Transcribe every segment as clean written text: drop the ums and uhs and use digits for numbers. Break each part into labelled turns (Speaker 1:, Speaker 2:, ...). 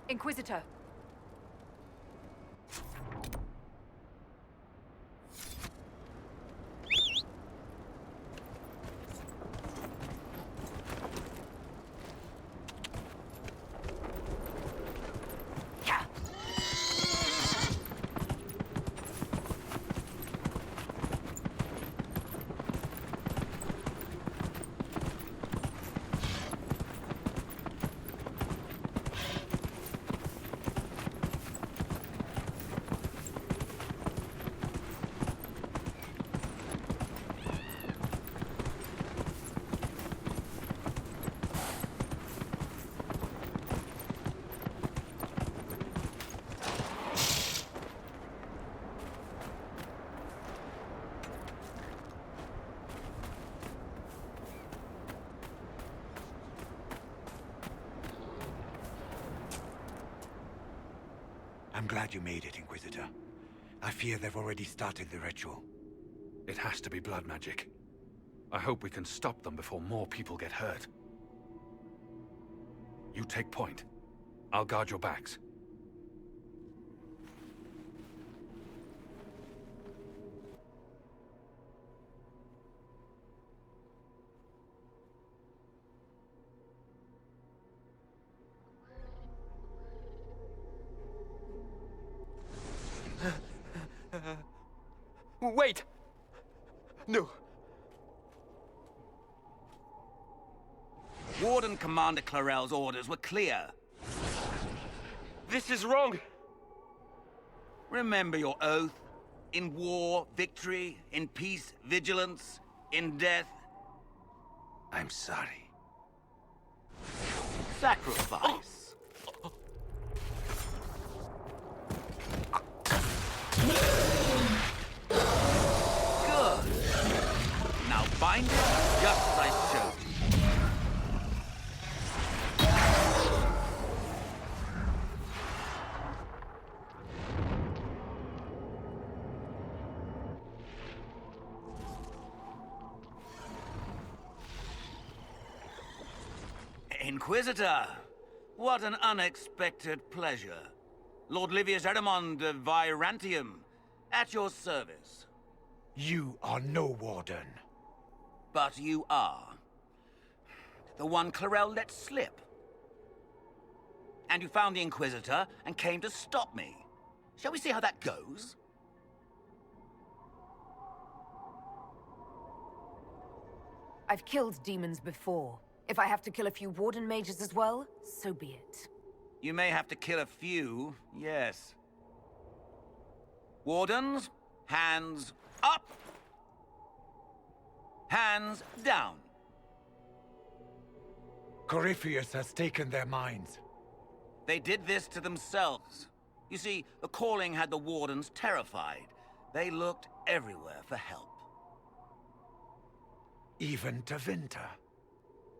Speaker 1: Inquisitor.
Speaker 2: I'm glad you made it, Inquisitor. I fear they've already started the ritual.
Speaker 3: It has to be blood magic. I hope we can stop them before more people get hurt. You take point. I'll guard your backs.
Speaker 4: Wait! No.
Speaker 5: Warden Commander Clarel's orders were clear.
Speaker 4: This is wrong!
Speaker 5: Remember your oath. In war, victory. In peace, vigilance. In death,
Speaker 2: I'm sorry.
Speaker 5: sacrifice. Good. Now bind it just as I showed you. Inquisitor, what an unexpected pleasure. Lord Livius Erimond of Virantium, at your service.
Speaker 2: You are no warden.
Speaker 5: But you are. The one Clarel let slip. And you found the Inquisitor and came to stop me. Shall we see how that goes?
Speaker 1: I've killed demons before. If I have to kill a few Warden mages as well, so be it.
Speaker 5: You may have to kill a few, yes. Wardens, hands up. Hands down.
Speaker 2: Corypheus has taken their minds.
Speaker 5: They did this to themselves. You see, the calling had the Wardens terrified. They looked everywhere for help.
Speaker 2: Even to Vinter.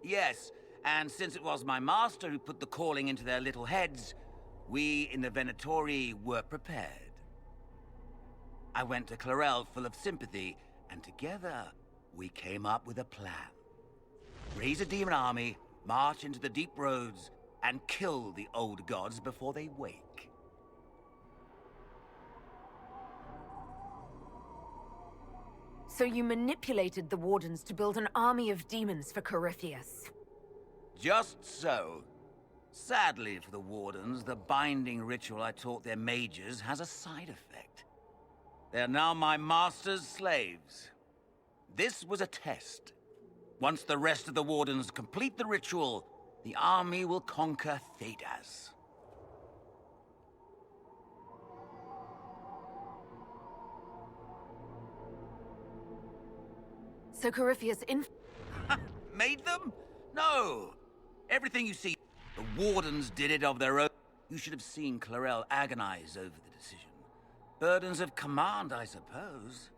Speaker 5: Yes, and since it was my master who put the calling into their little heads, we in the Venatori were prepared. I went to Clarel full of sympathy, and together we came up with a plan. Raise a demon army, march into the deep roads, and kill the old gods before they wake.
Speaker 1: So you manipulated the Wardens to build an army of demons for Corypheus.
Speaker 5: Just so. Sadly for the Wardens, the binding ritual I taught their mages has a side effect. They're now my master's slaves. This was a test. Once the rest of the Wardens complete the ritual, the army will conquer Thedas.
Speaker 1: So Corypheus
Speaker 5: Made them? No. Everything you see, the Wardens did it of their own. You should have seen Clarel agonize over the decision. Burdens of command, I suppose.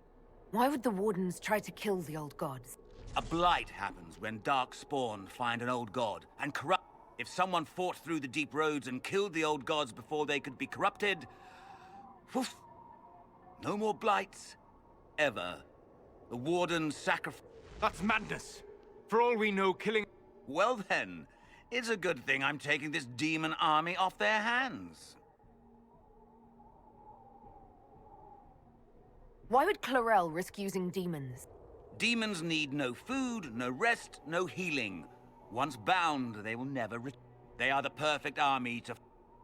Speaker 1: Why would the Wardens try to kill the old gods?
Speaker 5: A blight happens when dark spawn find an old god and corrupt. If someone fought through the deep roads and killed the old gods before they could be corrupted, woof, no more blights, ever. The Wardens sacrifice.
Speaker 4: That's madness! For all we know, killing...
Speaker 5: Well then, It's a good thing I'm taking this demon army off their hands.
Speaker 1: Why would Clarel risk using demons?
Speaker 5: Demons need no food, no rest, no healing. Once bound, they will never return. They are the perfect army to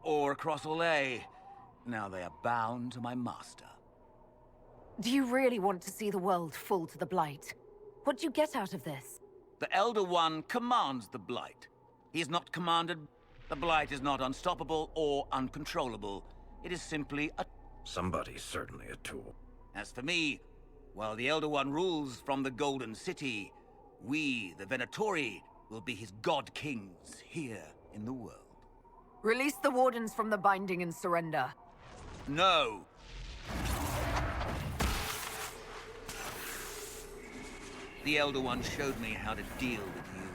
Speaker 5: or across Olay. Now they are bound to my master.
Speaker 1: Do you really want to see the world fall to the Blight? What do you get out of this?
Speaker 5: The Elder One commands the Blight. He is not commanded. The Blight is not unstoppable or uncontrollable. It is simply a...
Speaker 6: Somebody's certainly a tool.
Speaker 5: As for me, while the Elder One rules from the Golden City, we, the Venatori, will be his god kings here in the world.
Speaker 1: Release the Wardens from the binding and surrender.
Speaker 5: No! The Elder One showed me how to deal with you,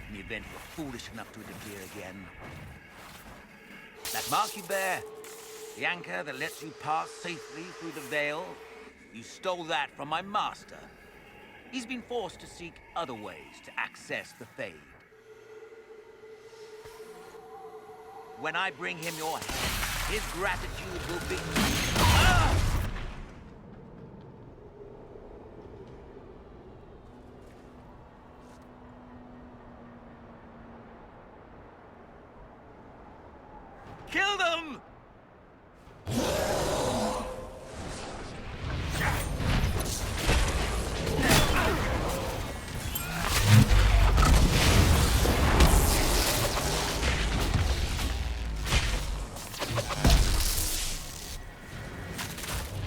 Speaker 5: in the event you're foolish enough to interfere again. That mark you bear, the anchor that lets you pass safely through the veil, you stole that from my master. He's been forced to seek other ways to access the Fade. When I bring him your head, his gratitude will be... Ah! Kill them!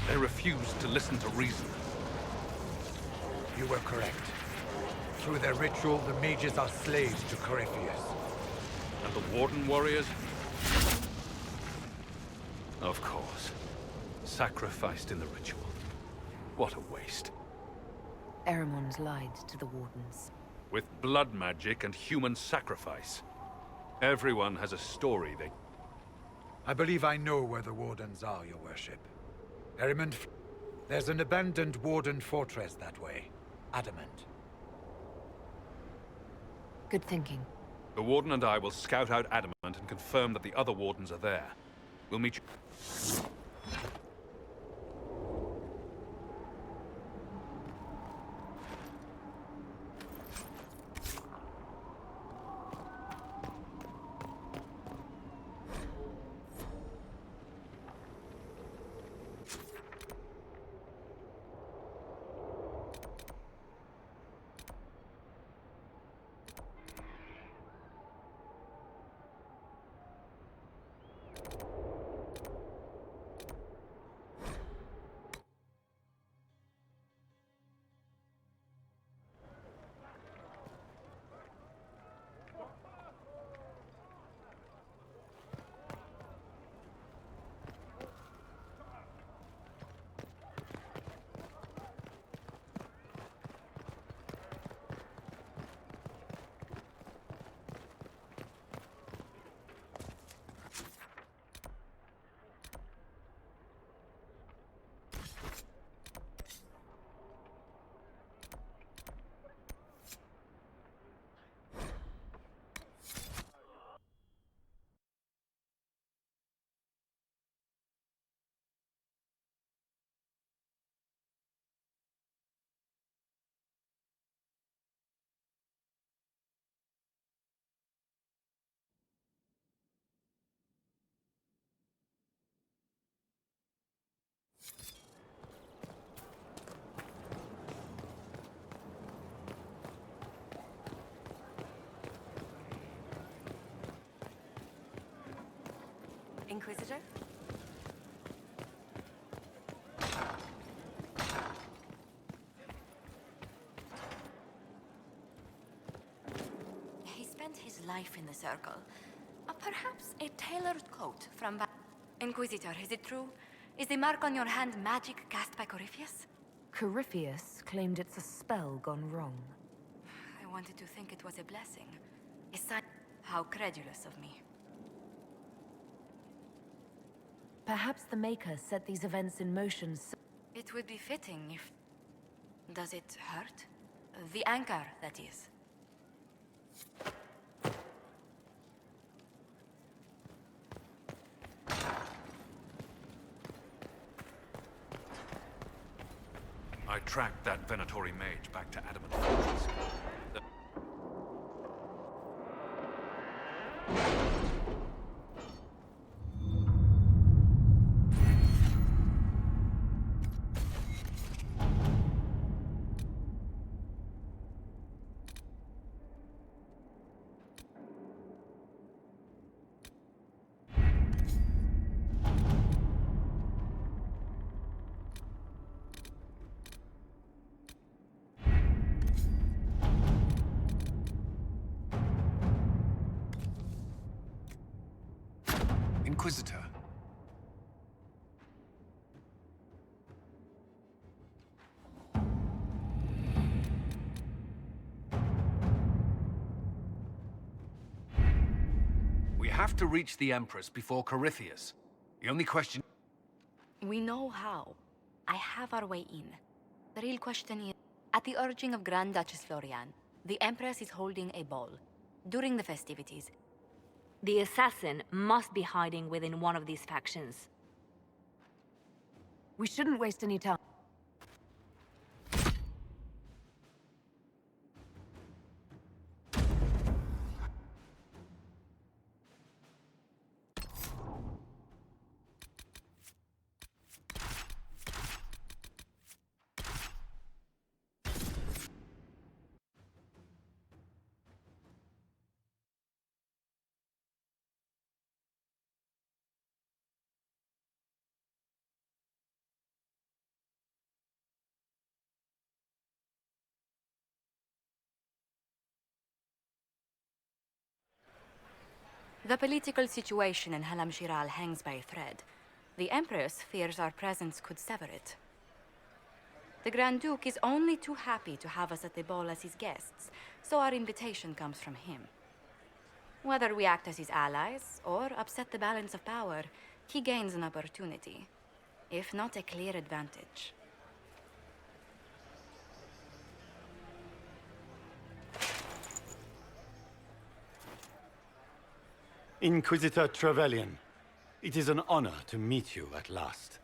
Speaker 3: They refused to listen to reason.
Speaker 2: You were correct. Through their ritual, the mages are slaves to Corypheus.
Speaker 3: And the Warden warriors? Of course. Sacrificed in the ritual. What a waste.
Speaker 1: Eramon's lied to the Wardens.
Speaker 3: With blood magic and human sacrifice. Everyone has a story they...
Speaker 2: I believe I know where the Wardens are, Your Worship. Erimond, there's an abandoned Warden fortress that way. Adamant.
Speaker 1: Good thinking.
Speaker 3: The Warden and I will scout out Adamant and confirm that the other Wardens are there. We'll meet you...
Speaker 1: Inquisitor?
Speaker 7: He spent his life in the Circle. Perhaps a tailored coat from... Inquisitor, is it true? Is the mark on your hand magic cast by Corypheus?
Speaker 1: Corypheus claimed it's a spell gone wrong.
Speaker 7: I wanted to think it was a blessing. A sign... How credulous of me.
Speaker 1: Perhaps the Maker set these events in motion so...
Speaker 7: It would be fitting if... Does it hurt? The anchor, that is.
Speaker 3: I tracked that Venatori mage back to Adamant Fortress.
Speaker 8: Inquisitor. We have to reach the Empress before Corypheus. The only question...
Speaker 7: We know how. I have our way in. The real question is, at the urging of Grand Duchess Florian, the Empress is holding a ball. During the festivities,
Speaker 9: the assassin must be hiding within one of these factions.
Speaker 1: We shouldn't waste any time.
Speaker 7: The political situation in Halam Shiral hangs by a thread. The Empress fears our presence could sever it. The Grand Duke is only too happy to have us at the ball as his guests, so our invitation comes from him. Whether we act as his allies or upset the balance of power, he gains an opportunity, if not a clear advantage.
Speaker 10: Inquisitor Trevelyan, it is an honor to meet you at last.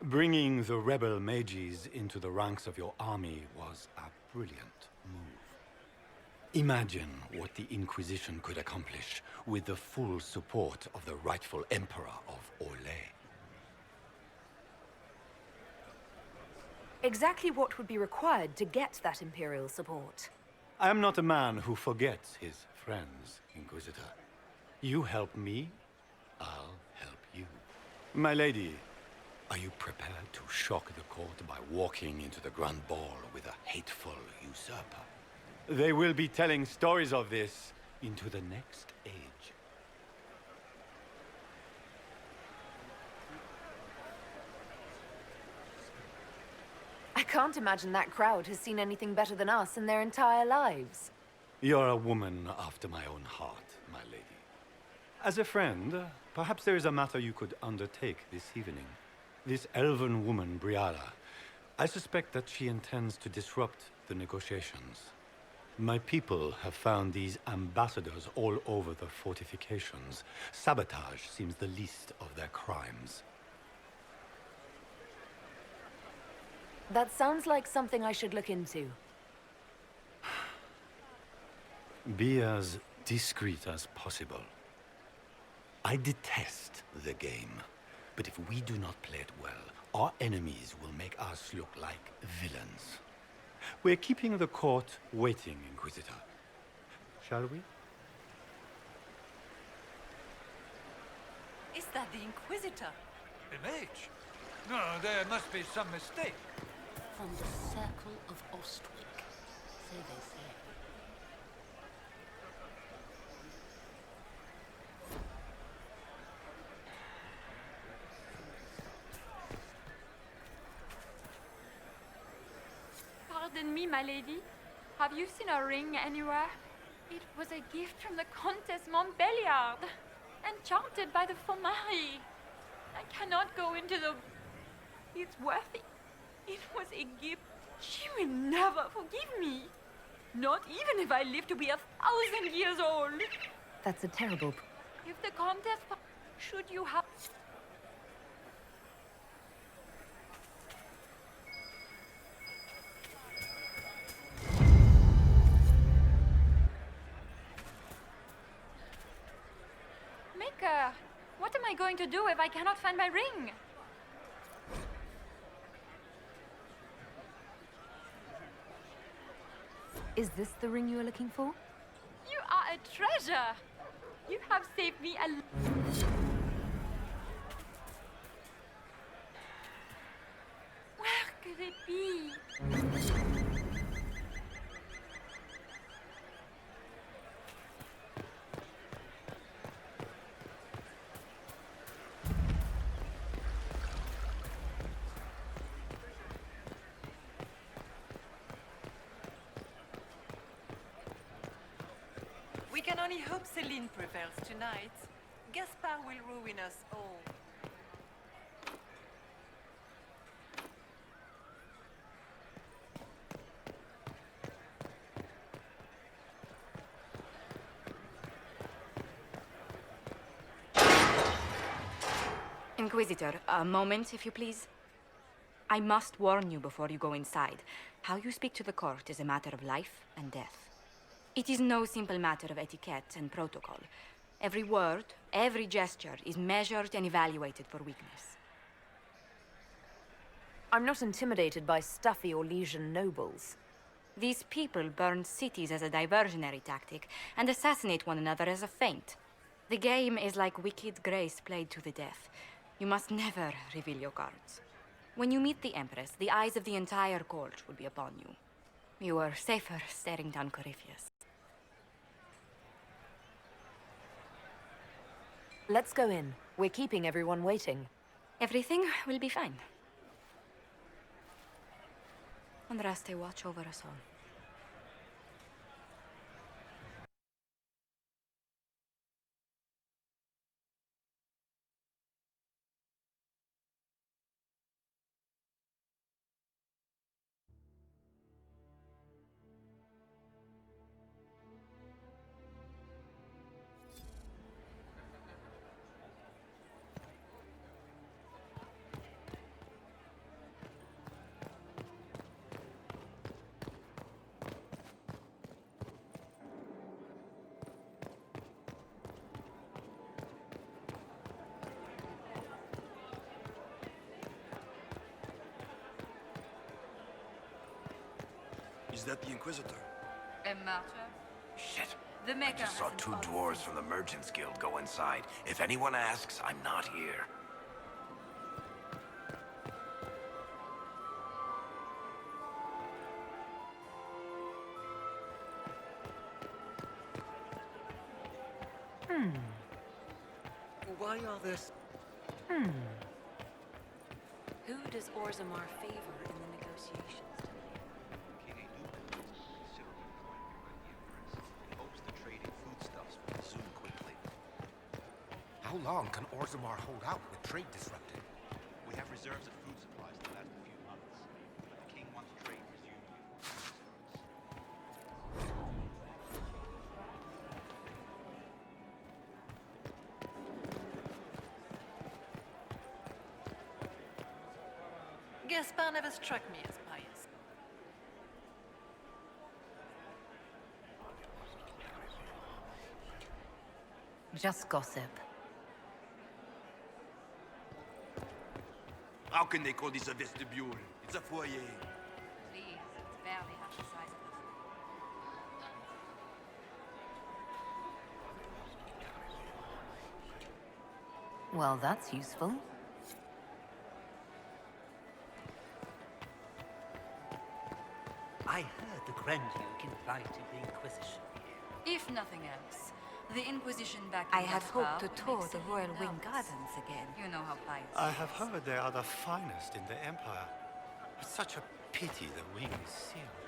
Speaker 10: Bringing the rebel mages into the ranks of your army was a brilliant move. Imagine what the Inquisition could accomplish with the full support of the rightful Emperor of Orlais.
Speaker 1: Exactly what would be required to get that Imperial support?
Speaker 10: I am not a man who forgets his friends, Inquisitor. You help me, I'll help you. My lady, are you prepared to shock the court by walking into the Grand Ball with a hateful usurper? They will be telling stories of this into the next age.
Speaker 1: I can't imagine that crowd has seen anything better than us in their entire lives.
Speaker 10: You're a woman after my own heart, my lady. As a friend, perhaps there is a matter you could undertake this evening. This elven woman, Briala, I suspect that she intends to disrupt the negotiations. My people have found these ambassadors all over the fortifications. Sabotage seems the least of their crimes.
Speaker 1: That sounds like something I should look into.
Speaker 10: Be as discreet as possible. I detest the game, but if we do not play it well, our enemies will make us look like villains. We're keeping the court waiting, Inquisitor. Shall we?
Speaker 11: Is that the Inquisitor?
Speaker 2: The mage? No, there must be some mistake.
Speaker 11: From the Circle of Ostwick, so they say.
Speaker 12: Pardon me, my lady. Have you seen a ring anywhere? It was a gift from the Countess Montbelliard, enchanted by the Fomari. I cannot go into the... It's worth it. It was a gift. She will never forgive me. Not even if I live to be 1,000 years old.
Speaker 1: That's a terrible...
Speaker 12: If the Countess... Should you have... I going to do if I cannot find my ring?
Speaker 1: Is this the ring you are looking for?
Speaker 12: You are a treasure! You have saved me a... Where could it be?
Speaker 13: We can only hope Celine prevails tonight. Gaspard will ruin us all.
Speaker 7: Inquisitor, a moment, if you please. I must warn you before you go inside. How you speak to the court is a matter of life and death. It is no simple matter of etiquette and protocol. Every word, every gesture is measured and evaluated for weakness.
Speaker 1: I'm not intimidated by stuffy Orlesian nobles.
Speaker 7: These people burn cities as a diversionary tactic and assassinate one another as a feint. The game is like wicked grace played to the death. You must never reveal your cards. When you meet the Empress, the eyes of the entire court will be upon you. You are safer staring down Corypheus.
Speaker 1: Let's go in. We're keeping everyone waiting.
Speaker 7: Everything will be fine. Andraste, watch over us all.
Speaker 6: Is that the Inquisitor?
Speaker 11: A martyr?
Speaker 6: Shit.
Speaker 11: The
Speaker 6: I
Speaker 11: Maker
Speaker 6: just saw
Speaker 11: hasn't
Speaker 6: two
Speaker 11: found
Speaker 6: dwarves
Speaker 11: the
Speaker 6: from the Merchants Guild go inside. If anyone asks, I'm not here.
Speaker 13: Why are this?
Speaker 11: Who does Orzammar favor in the negotiations today?
Speaker 14: King Anup is considerably threatened by the Empress. He hopes the trade in foodstuffs will resume quickly.
Speaker 15: How long can Orzammar hold out with trade disrupted?
Speaker 14: We have reserves of food supplies to last a few months. But the king wants trade resumed before peace starts.
Speaker 13: Gaspard never struck me as pious.
Speaker 1: Just gossip.
Speaker 6: How can they call this a vestibule? It's a foyer.
Speaker 11: Please, it's barely half the size of it.
Speaker 1: Well, that's useful.
Speaker 16: I heard the Grand Duke invited the Inquisition here.
Speaker 11: If nothing else, the Inquisition back
Speaker 7: I had hoped to tour the
Speaker 11: Royal
Speaker 7: Royal Wing Gardens again.
Speaker 11: You know how pious.
Speaker 10: I have heard they are the finest in the Empire. It's such a pity the wing is sealed.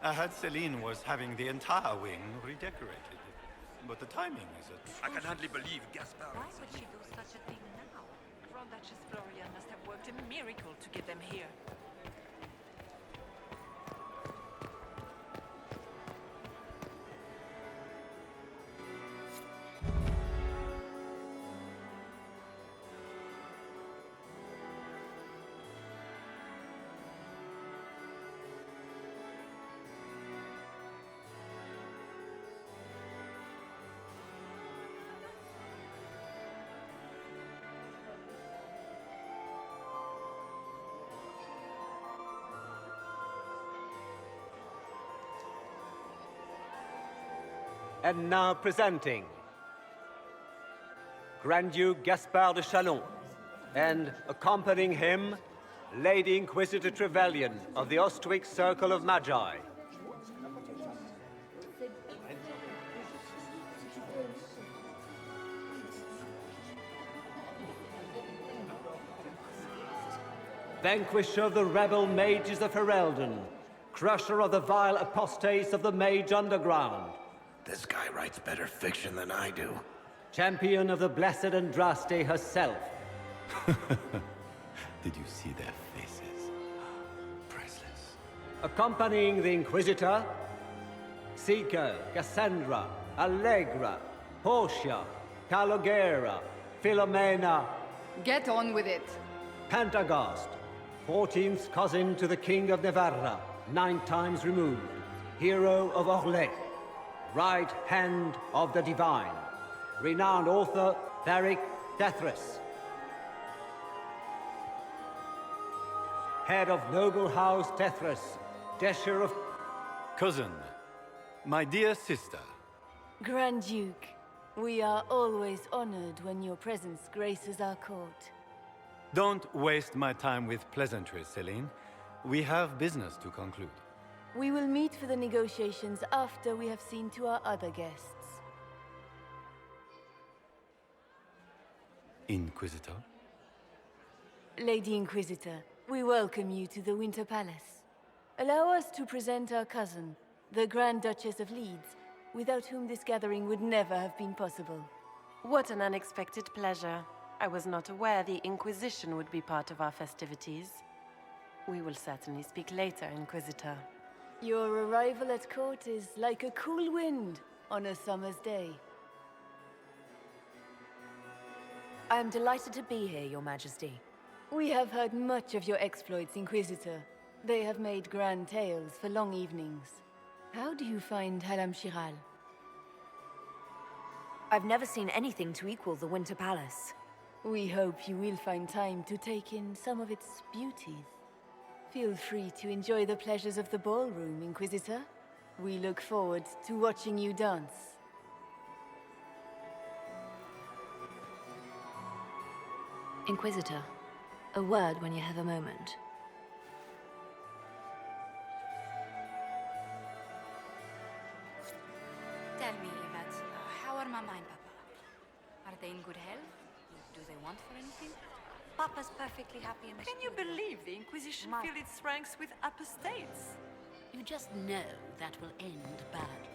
Speaker 10: I heard Celine was having the entire wing redecorated. But the timing is a...
Speaker 6: I can hardly believe Gaspard.
Speaker 11: Why would she do such a thing now?
Speaker 13: Grand Duchess Florian must have worked a miracle to get them here.
Speaker 17: And now presenting Grand Duke Gaspard de Chalon, and accompanying him, Lady Inquisitor Trevelyan of the Ostwick Circle of Magi. Vanquisher of the rebel mages of Ferelden, crusher of the vile apostates of the Mage Underground.
Speaker 6: This guy writes better fiction than I do.
Speaker 17: Champion of the Blessed Andraste herself.
Speaker 10: Did you see their faces? Priceless.
Speaker 17: Accompanying the Inquisitor, Seeker, Cassandra, Allegra, Portia, Calogera, Philomena.
Speaker 18: Get on with it.
Speaker 17: Pantagast, 14th cousin to the King of Navarra, 9 times removed. Hero of Orlais, right hand of the divine. Renowned author, Tharic Tethras. Head of noble house Tethras, Desher of...
Speaker 10: Cousin, my dear sister.
Speaker 19: Grand Duke, we are always honored when your presence graces our court.
Speaker 10: Don't waste my time with pleasantries, Celine. We have business to conclude.
Speaker 19: We will meet for the negotiations after we have seen to our other guests.
Speaker 10: Inquisitor?
Speaker 19: Lady Inquisitor, we welcome you to the Winter Palace. Allow us to present our cousin, the Grand Duchess of Leeds, without whom this gathering would never have been possible.
Speaker 13: What an unexpected pleasure. I was not aware the Inquisition would be part of our festivities. We will certainly speak later, Inquisitor.
Speaker 19: Your arrival at court is like a cool wind on a summer's day.
Speaker 1: I am delighted to be here, Your Majesty.
Speaker 19: We have heard much of your exploits, Inquisitor. They have made grand tales for long evenings. How do you find Halam Shiral?
Speaker 1: I've never seen anything to equal the Winter Palace.
Speaker 19: We hope you will find time to take in some of its beauties. Feel free to enjoy the pleasures of the ballroom, Inquisitor. We look forward to watching you dance.
Speaker 9: Inquisitor, a word when you have a moment.
Speaker 7: Tell me, Yvette, how are Mama and Papa? Are they in good health? Do they want for anything?
Speaker 11: Papa's perfectly happy in the
Speaker 13: Can you believe the Inquisition filled its ranks with apostates?
Speaker 11: You just know that will end badly.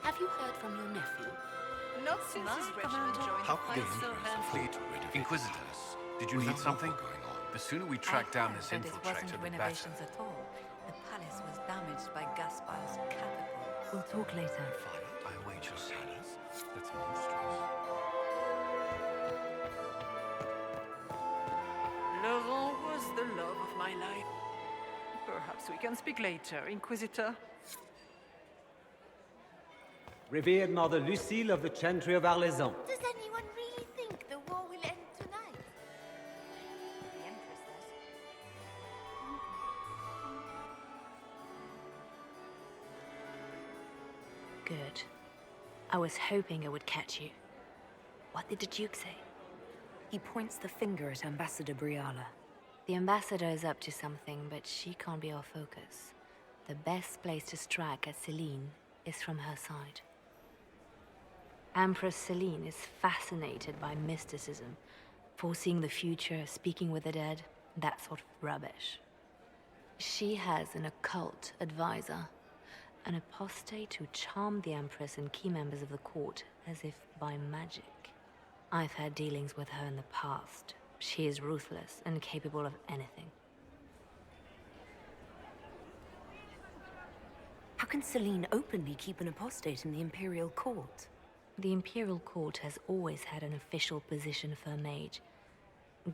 Speaker 11: Have you heard from your nephew?
Speaker 13: Not since his regiment joined
Speaker 8: How
Speaker 13: the
Speaker 8: could
Speaker 13: fight so
Speaker 8: fleet Inquisitor, did you need something? The sooner we track down this infiltrator, the better.
Speaker 7: Renovations at all. The palace was damaged by Gaspar's catapult. We'll talk later.
Speaker 8: I await your silence.
Speaker 10: That's monstrous.
Speaker 13: Laurent was the love of my life. Perhaps we can speak later, Inquisitor.
Speaker 17: Revered Mother Lucille of the Chantry of Arlezon.
Speaker 11: Does anyone really think the war will end tonight?
Speaker 7: The Empress does.
Speaker 9: Good. I was hoping I would catch you. What did the Duke say?
Speaker 1: He points the finger at Ambassador Briala.
Speaker 9: The ambassador is up to something, but she can't be our focus. The best place to strike at Celine is from her side. Empress Celine is fascinated by mysticism, foreseeing the future, speaking with the dead, that sort of rubbish. She has an occult advisor, an apostate who charmed the Empress and key members of the court as if by magic. I've had dealings with her in the past. She is ruthless and capable of anything.
Speaker 1: can Celine openly keep an apostate in the Imperial Court?
Speaker 9: The Imperial Court has always had an official position for a mage.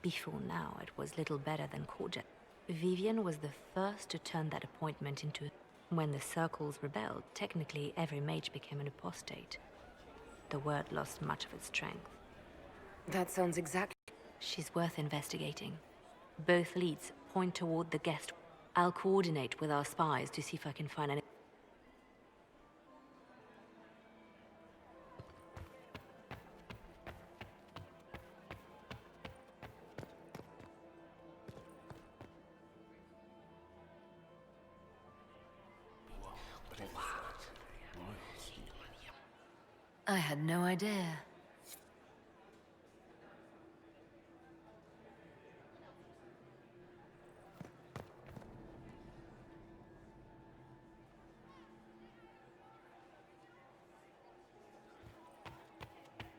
Speaker 9: Before now, it was little better than courtier. Vivian was the first to turn that appointment into... When the Circles rebelled, technically every mage became an apostate. The word lost much of its strength.
Speaker 1: That sounds exactly...
Speaker 9: She's worth investigating. Both leads point toward the guest. I'll coordinate with our spies to see if I can find any...
Speaker 1: I had no idea.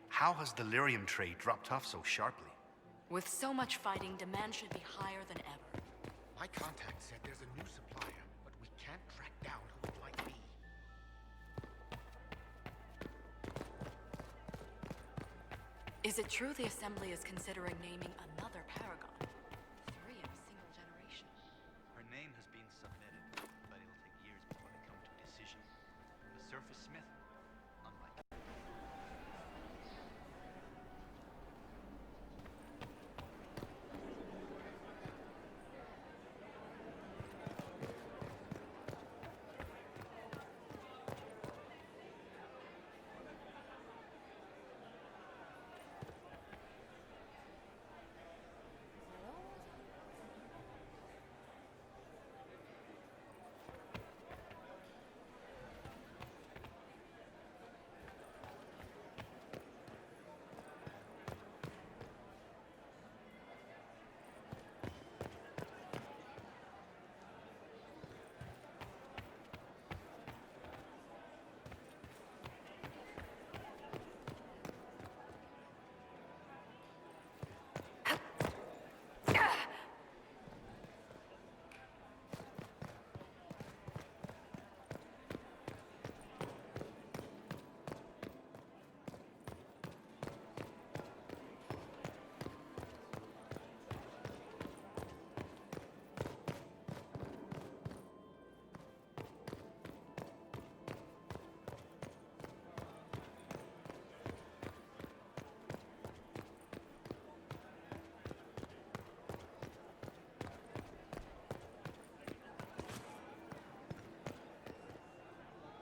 Speaker 14: How has the lyrium trade dropped off so sharply?
Speaker 7: With so much fighting, demand should be higher than ever.
Speaker 15: My contact said there's a new supplier, but we can't track down who it might be.
Speaker 7: Is it true the Assembly is considering naming another paragon? 3 in a single generation.
Speaker 14: Her name has been submitted, but it'll take years before they come to a decision. The surface smith, unlike...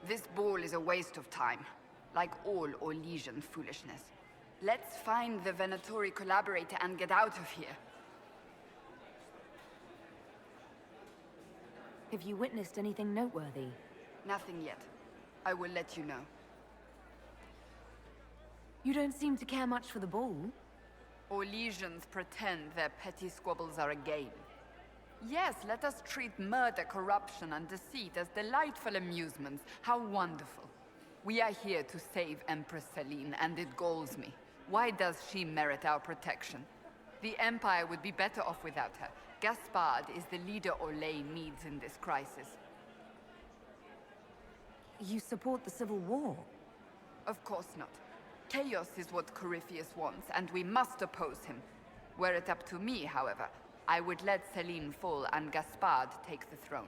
Speaker 18: This ball is a waste of time, like all Orlesian foolishness. Let's find the Venatori collaborator and get out of here.
Speaker 1: Have you witnessed anything noteworthy?
Speaker 18: Nothing yet. I will let you know.
Speaker 1: You don't seem to care much for the ball.
Speaker 18: Orlesians pretend their petty squabbles are a game. Yes, let us treat murder, corruption, and deceit as delightful amusements. How wonderful. We are here to save Empress Celine, and it galls me. Why does she merit our protection? The Empire would be better off without her. Gaspard is the leader Orlais needs in this crisis.
Speaker 1: You support the Civil War?
Speaker 18: Of course not. Chaos is what Corypheus wants, and we must oppose him. Were it up to me, however, I would let Celine fall and Gaspard take the throne.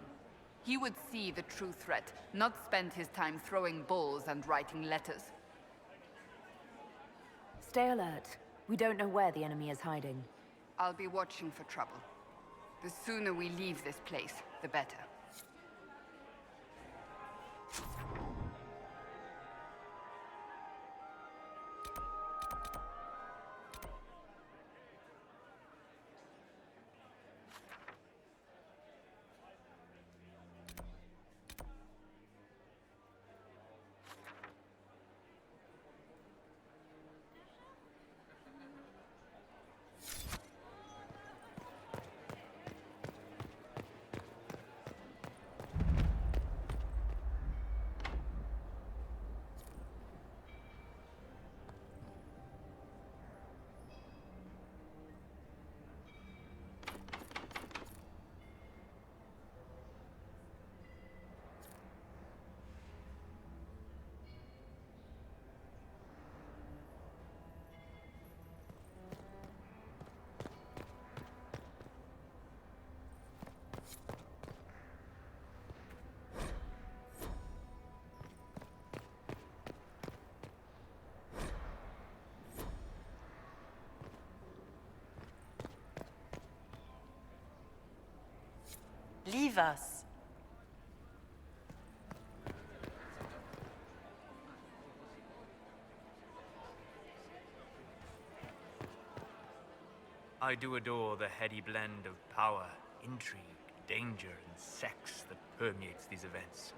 Speaker 18: He would see the true threat, not spend his time throwing balls and writing letters.
Speaker 1: Stay alert. We don't know where the enemy is hiding.
Speaker 18: I'll be watching for trouble. The sooner we leave this place, the better.
Speaker 13: leave us.
Speaker 20: I do adore the heady blend of power, intrigue, danger, and sex that permeates these events.